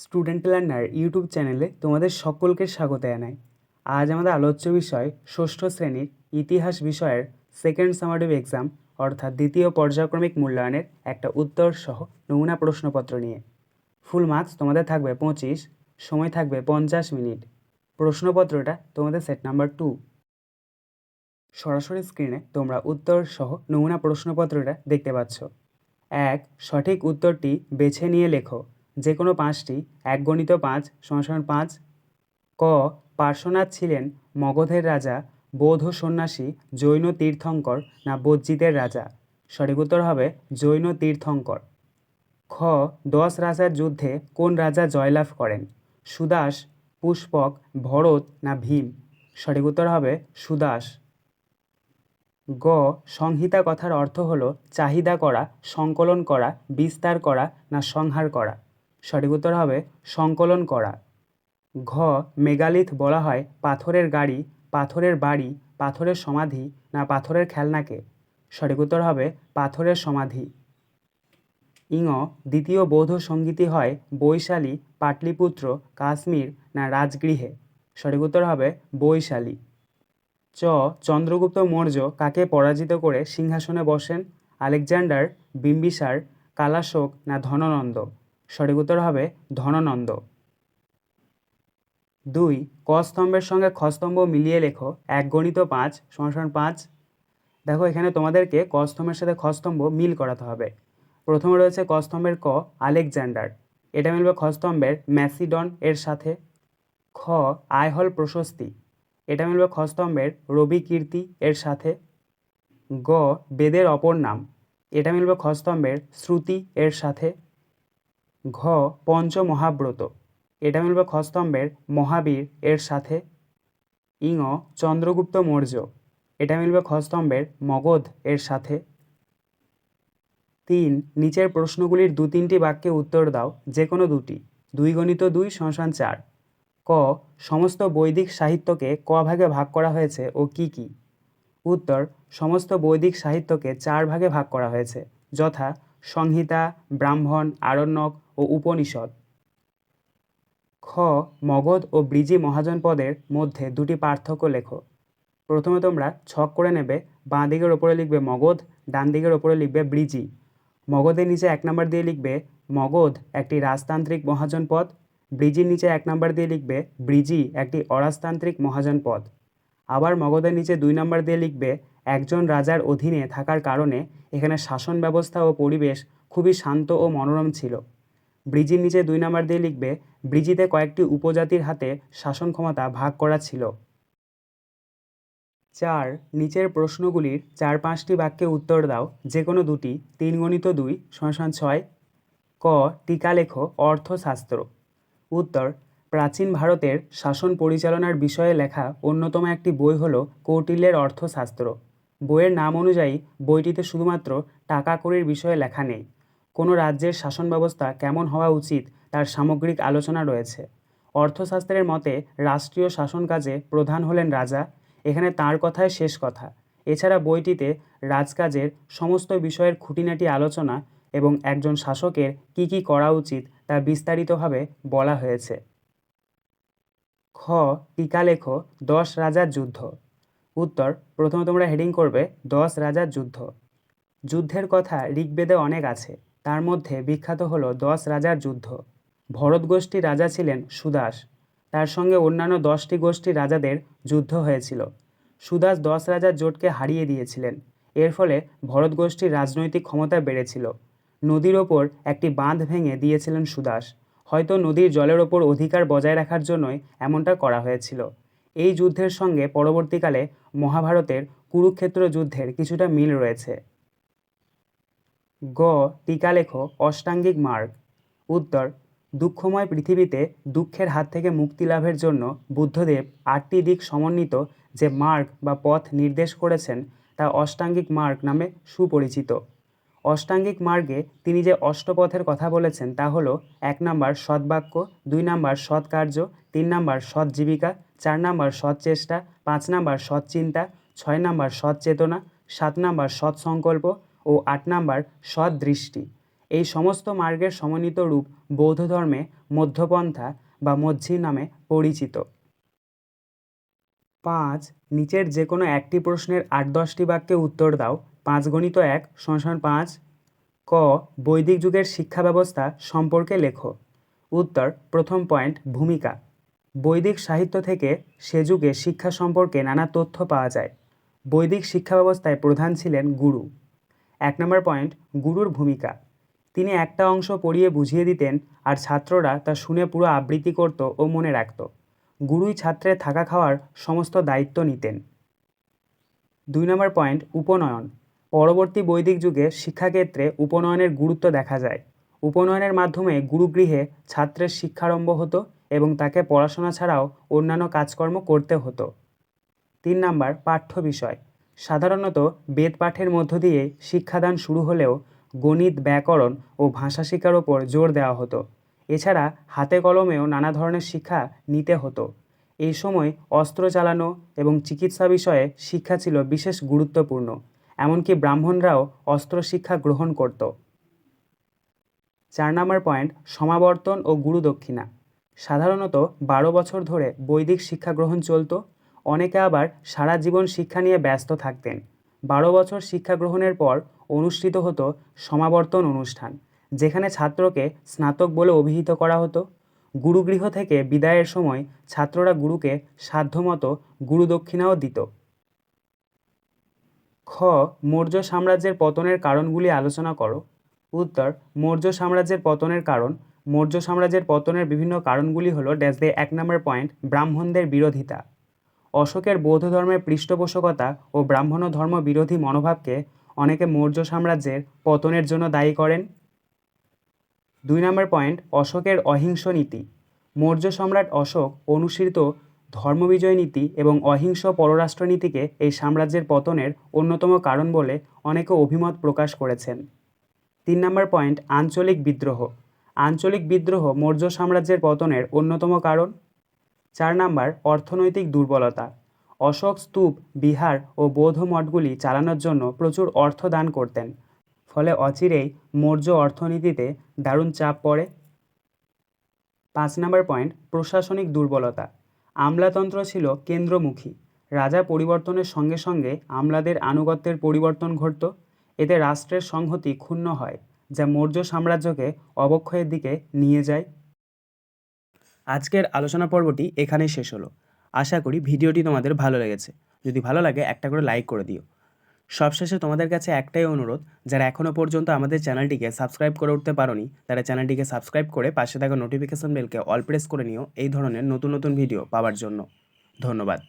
Student learner YouTube চ্যানেলে তোমাদের সকলকে স্বাগত জানাই। আজ আমাদের আলোচ্য বিষয় ষষ্ঠ শ্রেণীর ইতিহাস বিষয়ের সেকেন্ড সামারিভ এক্সাম অর্থাৎ দ্বিতীয় পর্যায়ক্রমিক মূল্যায়নের একটা উত্তর সহ নমুনা প্রশ্নপত্র নিয়ে। ফুল মার্কস তোমাদের থাকবে 25, সময় থাকবে 50 মিনিট। প্রশ্নপত্রটা তোমাদের সেট নাম্বার 2। সরাসরি স্ক্রিনে তোমরা উত্তর সহ নমুনা প্রশ্নপত্রটা দেখতে পাচ্ছ। 1. সঠিক উত্তরটি বেছে নিয়ে লেখো। যে কোনো 5টি 1 × 5 = 5। ক. পার্শ্বনাথ ছিলেন মগধের রাজা, বৌদ্ধ সন্ন্যাসী, জৈন তীর্থঙ্কর না বজ্জিতের রাজা? সঠিক উত্তর হবে জৈন তীর্থঙ্কর। খ. 10 রাজার যুদ্ধে কোন রাজা জয়লাভ করেন? সুদাস, পুষ্পক, ভরত না ভীম? সঠিক উত্তর হবে সুদাস। গ. সংহিতা কথার অর্থ হল চাহিদা করা, সংকলন করা, বিস্তার করা না সংহার করা? সঠিক উত্তর হবে সংকলন করা। ঘ. মেগালিথ বলা হয় পাথরের গাড়ি, পাথরের বাড়ি, পাথরের সমাধি না পাথরের খেলনাকে? সঠিক উত্তর হবে পাথরের সমাধি। ইঙ. দ্বিতীয় বৌদ্ধ সঙ্গীতি হয় বৈশালী, পাটলিপুত্র, কাশ্মীর না রাজগৃহে? সঠিক উত্তর হবে বৈশালী। চ. চন্দ্রগুপ্ত মৌর্য কাকে পরাজিত করে সিংহাসনে বসেন? আলেকজান্ডার, বিম্বিসার, কালাশোক না ধননন্দ? সঠিক উত্তর হবে ধননন্দ। 2. ক স্তম্ভের সঙ্গে খ স্তম্ভ মিলিয়ে লেখো। 1 × 5 = 5। দেখো এখানে তোমাদেরকে ক স্তম্ভের সাথে খ স্তম্ভ মিল করাতে হবে। প্রথমে রয়েছে ক স্তম্ভের ক আলেকজান্ডার, এটা মিলবে খ স্তম্ভের ম্যাসিডন এর সাথে। খ. আইহল প্রশস্তি, এটা মিলবে খ স্তম্ভের রবি কীর্তি এর সাথে। গ. বেদের অপর নাম, এটা মিলবে খ স্তম্ভের শ্রুতি এর সাথে। ঘ. পঞ্চমহাব্রত, এটা মিলবে খ স্তম্ভের মহাবীর এর সাথে। ইঙ. চন্দ্রগুপ্ত মৌর্য, এটা মিলবে খ স্তম্ভের মগধ এর সাথে। 3. নিচের প্রশ্নগুলির 2-3টি বাক্যে উত্তর দাও, যে কোনো দুটি। 2 × 2 = 4। ক. সমস্ত বৈদিক সাহিত্যকে ক ভাগে ভাগ করা হয়েছে ও কি কি? উত্তর. সমস্ত বৈদিক সাহিত্যকে 4 ভাগে ভাগ করা হয়েছে, যথা সংহিতা, ব্রাহ্মণ, আরণ্যক ও উপনিষদ। খ. মগধ ও ব্রিজি মহাজনপদের মধ্যে 2টি পার্থক্য লেখো। প্রথমে তোমরা ছক করে নেবে। বাঁ দিকের ওপরে লিখবে মগধ, ডান দিকের ওপরে লিখবে ব্রিজি। মগধের নিচে 1 নম্বর দিয়ে লিখবে মগধ একটি রাজতান্ত্রিক মহাজনপদ। ব্রিজির নিচে 1 নম্বর দিয়ে লিখবে ব্রিজি একটি অরাজতান্ত্রিক মহাজনপদ। আবার মগধের নিচে 2 নম্বর দিয়ে লিখবে একজন রাজার অধীনে থাকার কারণে এখানে শাসন ব্যবস্থা ও পরিবেশ খুবই শান্ত ও মনোরম ছিল। ব্রিজির নিচে 2 নম্বর দিয়ে লিখবে ব্রিজিতে কয়েকটি উপজাতির হাতে শাসন ক্ষমতা ভাগ করা ছিল। 4. নিচের প্রশ্নগুলির 4-5টি বাক্যে উত্তর দাও, যে কোনো দুটি। 3 × 2 = 6। ক. টিকা লেখো অর্থশাস্ত্র। উত্তর. প্রাচীন ভারতের শাসন পরিচালনার বিষয়ে লেখা অন্যতম একটি বই হল কৌটিল্যের অর্থশাস্ত্র। বইয়ের নাম অনুযায়ী বইটিতে শুধুমাত্র টাকা কড়ির বিষয়ে লেখা নেই, কোনো রাজ্যের শাসন ব্যবস্থা কেমন হওয়া উচিত তার সামগ্রিক আলোচনা রয়েছে। অর্থশাস্ত্রের মতে রাষ্ট্রীয় শাসন কাজে প্রধান হলেন রাজা, এখানে তার কথাই শেষ কথা। এছাড়া বইটিতে রাজকাজের সমস্ত বিষয়ের খুঁটিনাটি আলোচনা এবং একজন শাসকের কি কি করা উচিত তা বিস্তারিতভাবে বলা হয়েছে। খ. টিকা লেখো 10 রাজার যুদ্ধ। উত্তর. প্রথমে তোমরা হেডিং করবে 10 রাজার যুদ্ধ। যুদ্ধের কথা ঋগ্বেদে অনেক আছে, তার মধ্যে বিখ্যাত হল 10 রাজার যুদ্ধ। ভরত গোষ্ঠীর রাজা ছিলেন সুদাস, তার সঙ্গে অন্যান্য 10টি গোষ্ঠীর রাজাদের যুদ্ধ হয়েছিল। সুদাস 10 রাজার জোটকে হারিয়ে দিয়েছিলেন, এর ফলে ভরত গোষ্ঠীর রাজনৈতিক ক্ষমতা বেড়েছিল। নদীর ওপর একটি বাঁধ ভেঙে দিয়েছিলেন সুদাস, হয়তো নদীর জলের ওপর অধিকার বজায় রাখার জন্যই এমনটা করা হয়েছিল। এই যুদ্ধের সঙ্গে পরবর্তীকালে মহাভারতের কুরুক্ষেত্র যুদ্ধের কিছুটা মিল রয়েছে। গ. টিকা লেখো অষ্টাঙ্গিক মার্গ। উত্তর. দুঃখময় পৃথিবীতে দুঃখের হাত থেকে মুক্তি লাভের জন্য বুদ্ধদেব 8টি দিক সমন্বিত যে মার্গ বা পথ নির্দেশ করেছেন তা অষ্টাঙ্গিক মার্গ নামে সুপরিচিত। অষ্টাঙ্গিক মার্গে তিনি যে অষ্টপথের কথা বলেছেন তা হলো 1 নম্বর সৎবাক্য, 2 নম্বর সৎ কার্য, 3 নম্বর সৎ জীবিকা, 4 নম্বর সৎ চেষ্টা, 5 নম্বর সৎ চিন্তা, 6 নম্বর সৎ চেতনা, 7 নম্বর সৎ সংকল্প ও 8 নম্বর সৎ দৃষ্টি। এই সমস্ত মার্গের সমন্বিত রূপ বৌদ্ধ ধর্মে মধ্যপন্থা বা মধ্যি নামে পরিচিত। 5. নিচের যে কোনো একটি প্রশ্নের 8-10টি বাক্যে উত্তর দাও। 5 × 1 = 5। ক. বৈদিক যুগের শিক্ষা ব্যবস্থা সম্পর্কে লেখো। উত্তর। প্রথম পয়েন্ট, ভূমিকা। বৈদিক সাহিত্য থেকে সে যুগে শিক্ষা সম্পর্কে নানা তথ্য পাওয়া যায়। বৈদিক শিক্ষা ব্যবস্থায় প্রধান ছিলেন গুরু। 1 নম্বর পয়েন্ট, গুরুর ভূমিকা। তিনি একটা অংশ পড়িয়ে বুঝিয়ে দিতেন আর ছাত্ররা তা শুনে পুরো আবৃত্তি করত ও মনে রাখত। গুরুই ছাত্রের থাকা খাওয়ার সমস্ত দায়িত্ব নিতেন। 2 নম্বর পয়েন্ট, উপনয়ন। পরবর্তী বৈদিক যুগে শিক্ষাক্ষেত্রে উপনয়নের গুরুত্ব দেখা যায়। উপনয়নের মাধ্যমে গুরুগৃহে ছাত্রের শিক্ষারম্ভ হতো এবং তাকে পড়াশোনা ছাড়াও অন্যান্য কাজকর্ম করতে হতো। 3 নম্বর, পাঠ্য বিষয়। সাধারণত বেদ পাঠের মধ্য দিয়ে শিক্ষাদান শুরু হলেও গণিত, ব্যাকরণ ও ভাষা শিক্ষার ওপর জোর দেওয়া হতো। এছাড়া হাতে কলমেও নানা ধরনের শিক্ষা নিতে হতো। এই সময় অস্ত্র চালানো এবং চিকিৎসা বিষয়ে শিক্ষা ছিল বিশেষ গুরুত্বপূর্ণ। এমনকি ব্রাহ্মণরাও অস্ত্র শিক্ষা গ্রহণ করত। 4 নম্বর পয়েন্ট, সমাবর্তন ও গুরুদক্ষিণা। সাধারণত 12 বছর ধরে বৈদিক শিক্ষা গ্রহণ চলত। অনেকে আবার সারা জীবন শিক্ষা নিয়ে ব্যস্ত থাকতেন। 12 বছর শিক্ষা গ্রহণের পর অনুষ্ঠিত হতো সমাবর্তন অনুষ্ঠান, যেখানে ছাত্রকে স্নাতক বলে অভিহিত করা হতো। গুরুগৃহ থেকে বিদায়ের সময় ছাত্ররা গুরুকে সাধ্যমতো গুরুদক্ষিণাও দিত। খ. মৌর্য সাম্রাজ্যের পতনের কারণগুলি আলোচনা করো। উত্তর। মৌর্য সাম্রাজ্যের পতনের কারণ। মৌর্য সাম্রাজ্যের পতনের বিভিন্ন কারণগুলি হলো ড্যাশ দিয়ে 1 নম্বর পয়েন্ট, ব্রাহ্মণদের বিরোধিতা। অশোকের বৌদ্ধ ধর্মের পৃষ্ঠপোষকতা ও ব্রাহ্মণ ধর্ম বিরোধী মনোভাবকে অনেকে মৌর্য সাম্রাজ্যের পতনের জন্য দায়ী করেন। 2 নম্বর পয়েন্ট, অশোকের অহিংস নীতি। মৌর্য সম্রাট অশোক অনুসৃত ধর্মবিজয় নীতি এবং অহিংস পররাষ্ট্রনীতিকে এই সাম্রাজ্যের পতনের অন্যতম কারণ বলে অনেকে অভিমত প্রকাশ করেছেন। 3 নম্বর পয়েন্ট, আঞ্চলিক বিদ্রোহ। আঞ্চলিক বিদ্রোহ মৌর্য সাম্রাজ্যের পতনের অন্যতম কারণ। 4 নম্বর, অর্থনৈতিক দুর্বলতা। অশোক স্তূপ, বিহার ও বৌদ্ধ মঠগুলি চালানোর জন্য প্রচুর অর্থ দান করতেন, ফলে অচিরেই মৌর্য অর্থনীতিতে দারুণ চাপ পড়ে। 5 নম্বর পয়েন্ট, প্রশাসনিক দুর্বলতা। আমলাতন্ত্র ছিল কেন্দ্রমুখী। রাজা পরিবর্তনের সঙ্গে সঙ্গে আমলাদের আনুগত্যের পরিবর্তন ঘটত। এতে রাষ্ট্রের সংহতি ক্ষুণ্ণ হয়, যা মৌর্য সাম্রাজ্যকে অবক্ষয়ের দিকে নিয়ে যায়। আজকের আলোচনা পর্বটি এখানেই শেষ হলো। আশা করি ভিডিওটি তোমাদের ভালো লেগেছে। যদি ভালো লাগে একটা করে লাইক করে দিও। সবশেষে তোমাদের কাছে একটাই অনুরোধ, যারা এখনও পর্যন্ত আমাদের চ্যানেলটিকে সাবস্ক্রাইব করে উঠতে পারোনি, তারা চ্যানেলটিকে সাবস্ক্রাইব করে পাশে থাকা নোটিফিকেশন বেলকে অল প্রেস করে নিও এই ধরনের নতুন নতুন ভিডিও পাওয়ার জন্য। ধন্যবাদ।